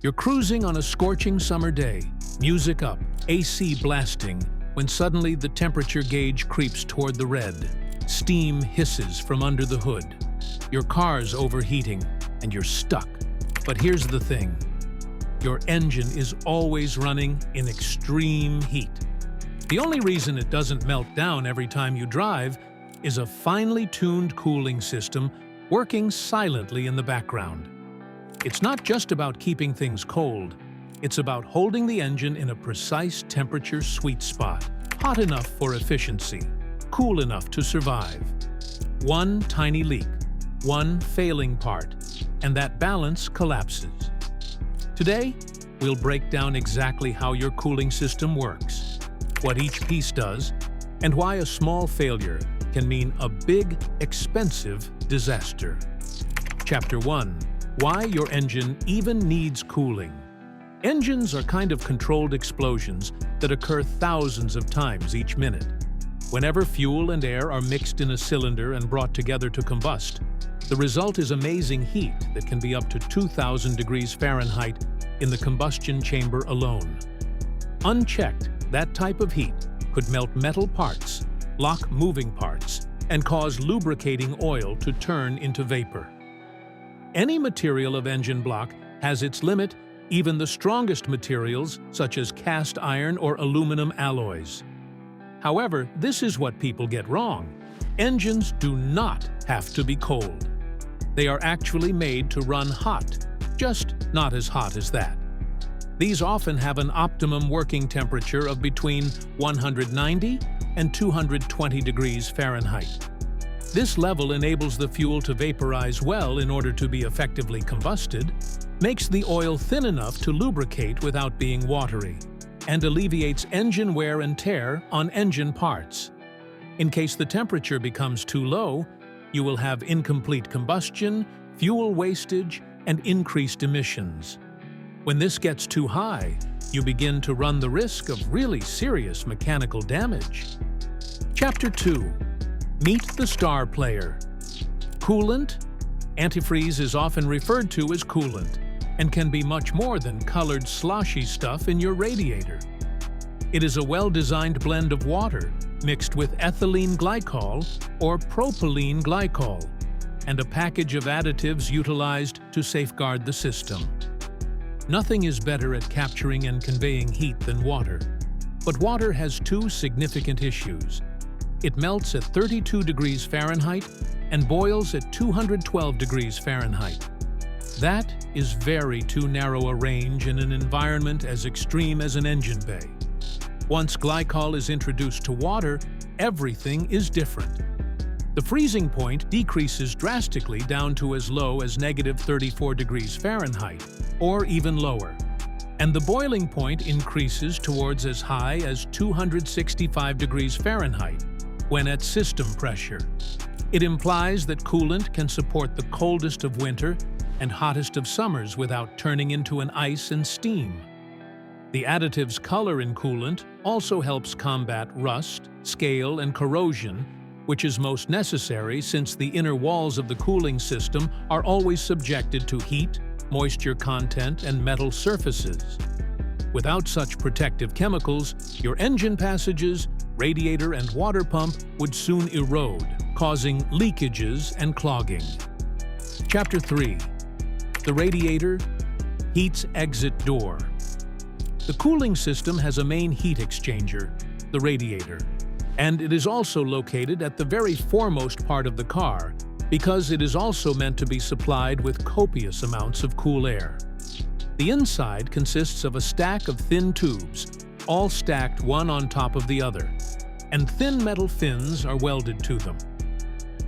You're cruising on a scorching summer day, music up, AC blasting, when suddenly the temperature gauge creeps toward the red. Steam hisses from under the hood. Your car's overheating, and you're stuck. But here's the thing. Your engine is always running in extreme heat. The only reason it doesn't melt down every time you drive is a finely tuned cooling system working silently in the background. It's not just about keeping things cold. It's about holding the engine in a precise temperature sweet spot, hot enough for efficiency, cool enough to survive. One tiny leak, one failing part, and that balance collapses. Today, we'll break down exactly how your cooling system works, what each piece does, and why a small failure can mean a big, expensive disaster. Chapter 1. Why your engine even needs cooling. Engines are kind of controlled explosions that occur thousands of times each minute. Whenever fuel and air are mixed in a cylinder and brought together to combust, the result is amazing heat that can be up to 2,000 degrees Fahrenheit in the combustion chamber alone. Unchecked, that type of heat could melt metal parts, lock moving parts, and cause lubricating oil to turn into vapor. Any material of engine block has its limit, even the strongest materials such as cast iron or aluminum alloys. However, this is what people get wrong. Engines do not have to be cold. They are actually made to run hot, just not as hot as that. These often have an optimum working temperature of between 190 and 220 degrees Fahrenheit. This level enables the fuel to vaporize well in order to be effectively combusted, makes the oil thin enough to lubricate without being watery, and alleviates engine wear and tear on engine parts. In case the temperature becomes too low, you will have incomplete combustion, fuel wastage, and increased emissions. When this gets too high, you begin to run the risk of really serious mechanical damage. Chapter 2. Meet the star player. Coolant. Antifreeze is often referred to as coolant and can be much more than colored sloshy stuff in your radiator. It is a well-designed blend of water mixed with ethylene glycol or propylene glycol and a package of additives utilized to safeguard the system. Nothing is better at capturing and conveying heat than water, but water has two significant issues. It melts at 32 degrees Fahrenheit and boils at 212 degrees Fahrenheit. That is very too narrow a range in an environment as extreme as an engine bay. Once glycol is introduced to water, everything is different. The freezing point decreases drastically down to as low as -34 degrees Fahrenheit, or even lower. And the boiling point increases towards as high as 265 degrees Fahrenheit when at system pressure. It implies that coolant can support the coldest of winter and hottest of summers without turning into an ice and steam. The additive's color in coolant also helps combat rust, scale, and corrosion, which is most necessary since the inner walls of the cooling system are always subjected to heat, moisture content, and metal surfaces. Without such protective chemicals, your engine passages, radiator, and water pump would soon erode, causing leakages and clogging. Chapter 3. The radiator, heat's exit door. The cooling system has a main heat exchanger, the radiator, and it is also located at the very foremost part of the car because it is also meant to be supplied with copious amounts of cool air. The inside consists of a stack of thin tubes, all stacked one on top of the other, and thin metal fins are welded to them.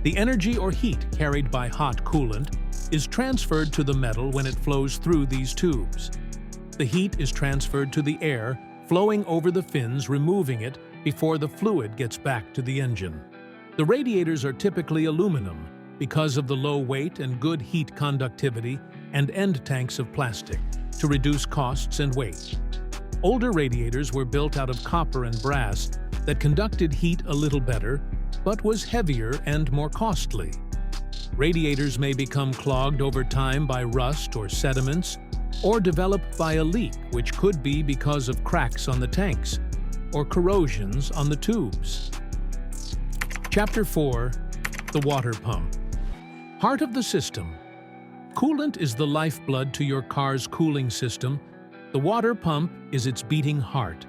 The energy or heat carried by hot coolant is transferred to the metal when it flows through these tubes. The heat is transferred to the air, flowing over the fins, removing it before the fluid gets back to the engine. The radiators are typically aluminum because of the low weight and good heat conductivity, and end tanks of plastic to reduce costs and weight. Older radiators were built out of copper and brass that conducted heat a little better, but was heavier and more costly. Radiators may become clogged over time by rust or sediments, or develop by a leak, which could be because of cracks on the tanks or corrosions on the tubes. Chapter 4. The water pump. Heart of the system. Coolant is the lifeblood to your car's cooling system. The water pump is its beating heart.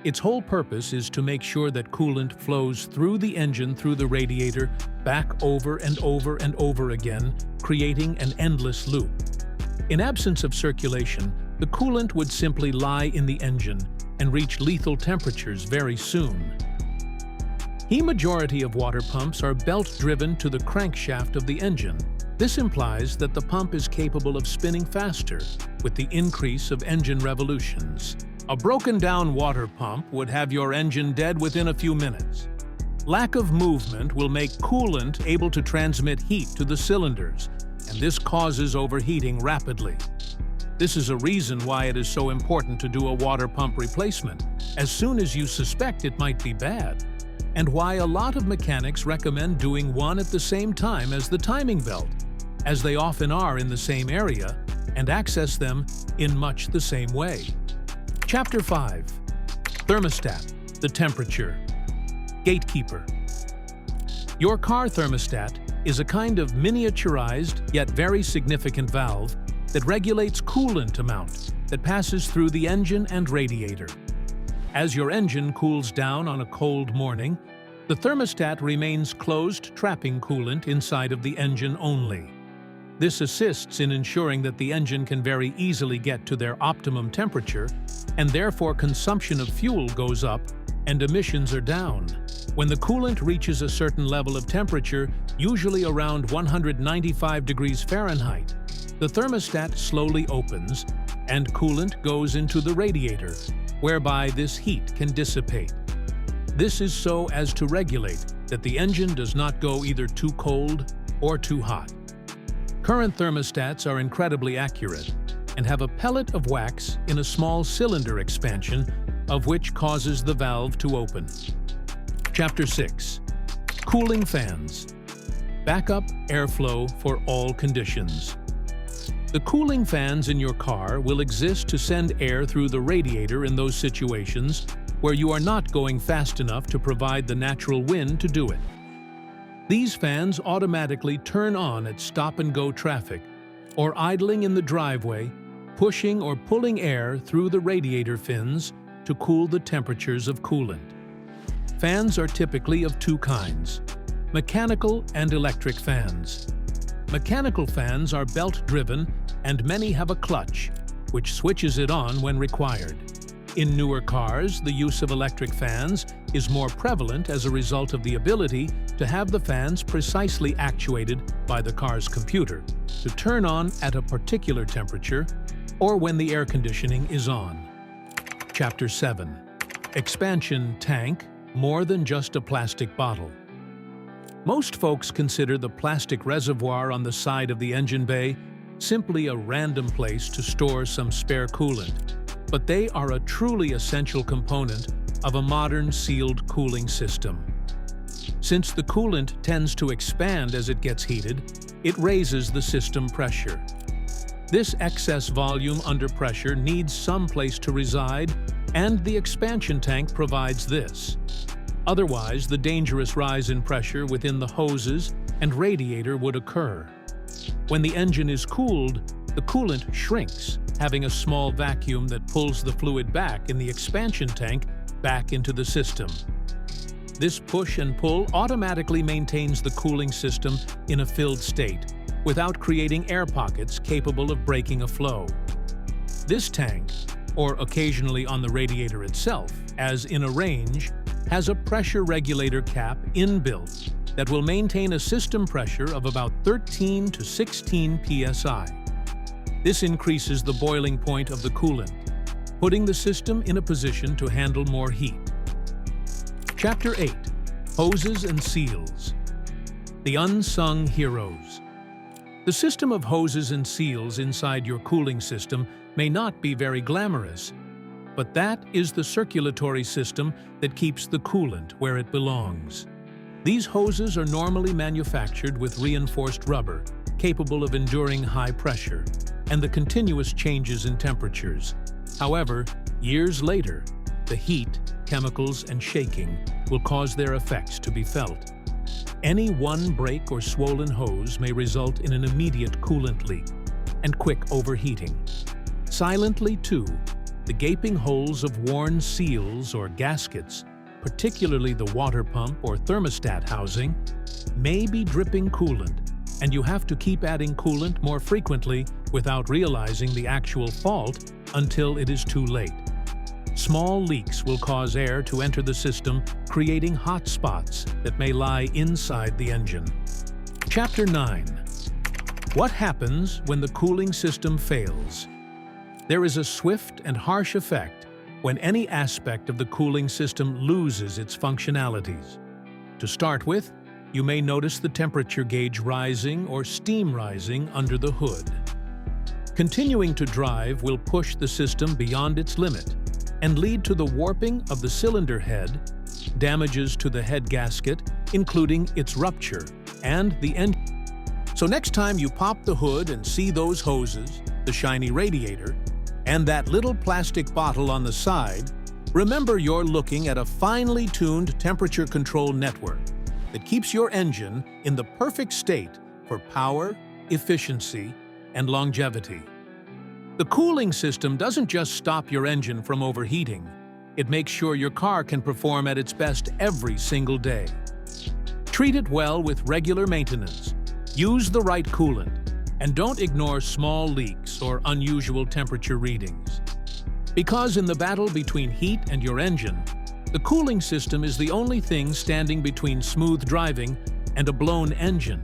Its whole purpose is to make sure that coolant flows through the engine, through the radiator, back over and over and over again, creating an endless loop. In absence of circulation, the coolant would simply lie in the engine and reach lethal temperatures very soon. The majority of water pumps are belt-driven to the crankshaft of the engine. This implies that the pump is capable of spinning faster with the increase of engine revolutions. A broken-down water pump would have your engine dead within a few minutes. Lack of movement will make coolant able to transmit heat to the cylinders, and this causes overheating rapidly. This is a reason why it is so important to do a water pump replacement as soon as you suspect it might be bad, and why a lot of mechanics recommend doing one at the same time as the timing belt, as they often are in the same area and access them in much the same way. Chapter 5. Thermostat, the temperature. Gatekeeper. Your car thermostat is a kind of miniaturized yet very significant valve that regulates coolant amount that passes through the engine and radiator. As your engine cools down on a cold morning, the thermostat remains closed, trapping coolant inside of the engine only. This assists in ensuring that the engine can very easily get to their optimum temperature, and therefore consumption of fuel goes up and emissions are down. When the coolant reaches a certain level of temperature, usually around 195 degrees Fahrenheit, the thermostat slowly opens and coolant goes into the radiator, whereby this heat can dissipate. This is so as to regulate that the engine does not go either too cold or too hot. Current thermostats are incredibly accurate and have a pellet of wax in a small cylinder expansion, of which causes the valve to open. Chapter 6. Cooling fans. Backup airflow for all conditions. The cooling fans in your car will exist to send air through the radiator in those situations where you are not going fast enough to provide the natural wind to do it. These fans automatically turn on at stop-and-go traffic or idling in the driveway, pushing or pulling air through the radiator fins to cool the temperatures of coolant. Fans are typically of two kinds: mechanical and electric fans. Mechanical fans are belt-driven, and many have a clutch, which switches it on when required. In newer cars, the use of electric fans is more prevalent as a result of the ability to have the fans precisely actuated by the car's computer to turn on at a particular temperature or when the air conditioning is on. Chapter 7. Expansion tank, more than just a plastic bottle. Most folks consider the plastic reservoir on the side of the engine bay simply a random place to store some spare coolant, but they are a truly essential component of a modern sealed cooling system. Since the coolant tends to expand as it gets heated, it raises the system pressure. This excess volume under pressure needs some place to reside, and the expansion tank provides this. Otherwise, the dangerous rise in pressure within the hoses and radiator would occur. When the engine is cooled, the coolant shrinks, having a small vacuum that pulls the fluid back in the expansion tank back into the system. This push and pull automatically maintains the cooling system in a filled state, without creating air pockets capable of breaking a flow. This tank, or occasionally on the radiator itself, as in a range, has a pressure regulator cap inbuilt that will maintain a system pressure of about 13 to 16 psi. This increases the boiling point of the coolant, putting the system in a position to handle more heat. Chapter 8. Hoses and Seals. The unsung heroes. The system of hoses and seals inside your cooling system may not be very glamorous, but that is the circulatory system that keeps the coolant where it belongs. These hoses are normally manufactured with reinforced rubber, capable of enduring high pressure. and the continuous changes in temperatures. However, years later, the heat, chemicals, and shaking will cause their effects to be felt. Any one break or swollen hose may result in an immediate coolant leak and quick overheating. Silently, too, the gaping holes of worn seals or gaskets, particularly the water pump or thermostat housing, may be dripping coolant, and you have to keep adding coolant more frequently without realizing the actual fault until it is too late. Small leaks will cause air to enter the system, creating hot spots that may lie inside the engine. Chapter 9. What happens when the cooling system fails? There is a swift and harsh effect when any aspect of the cooling system loses its functionalities. To start with, you may notice the temperature gauge rising or steam rising under the hood. Continuing to drive will push the system beyond its limit and lead to the warping of the cylinder head, damages to the head gasket, including its rupture, and the engine. So next time you pop the hood and see those hoses, the shiny radiator, and that little plastic bottle on the side, remember you're looking at a finely tuned temperature control network that keeps your engine in the perfect state for power, efficiency, and longevity. The cooling system doesn't just stop your engine from overheating, it makes sure your car can perform at its best every single day. Treat it well with regular maintenance, use the right coolant, and don't ignore small leaks or unusual temperature readings. Because in the battle between heat and your engine, the cooling system is the only thing standing between smooth driving and a blown engine.